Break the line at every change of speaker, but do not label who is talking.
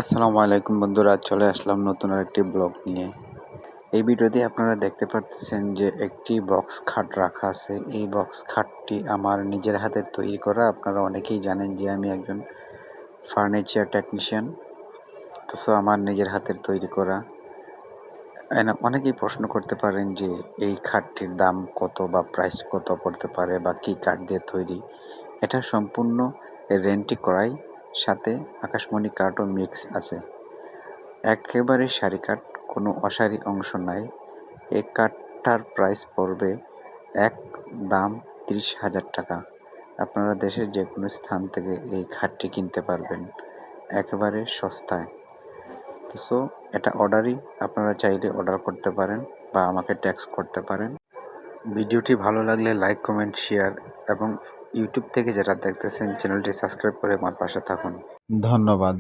আসসালামু আলাইকুম বন্ধুরা, চলে আসলাম নতুন আরেকটি ব্লগ নিয়ে। এই ভিডিওতে আপনারা দেখতে পারতেছেন যে একটি বক্স খাট রাখা আছে। এই বক্স খাটটি আমার নিজের হাতের তৈরি করা। আপনারা অনেকেই জানেন যে আমি একজন ফার্নিচার টেকনিশিয়ান। তো আমার নিজের হাতের তৈরি করা। অনেকেই প্রশ্ন করতে পারেন যে এই খাটটির দাম কত বা প্রাইস কত পড়তে পারে বা কী কাঠ দিয়ে তৈরি। এটা সম্পূর্ণ রেন্টি করাই, সাথে আকাশমণি কাঠও মিক্স আছে। একেবারে সারি কাঠ, কোনো অসারি অংশ নাই। এই কাঠটার প্রাইস পড়বে দাম ৩০,০০০ টাকা। আপনারা দেশের যে কোনো স্থান থেকে এই খাটটি কিনতে পারবেন একেবারে সস্তায়। সো এটা অর্ডারই, আপনারা চাইলে অর্ডার করতে পারেন বা আমাকে টেক্সট করতে পারেন। ভিডিওটি ভালো লাগলে লাইক, কমেন্ট, শেয়ার এবং ইউটিউব থেকে যারা দেখতেছেন চ্যানেলটি সাবস্ক্রাইব করে আমার পাশে থাকুন। ধন্যবাদ।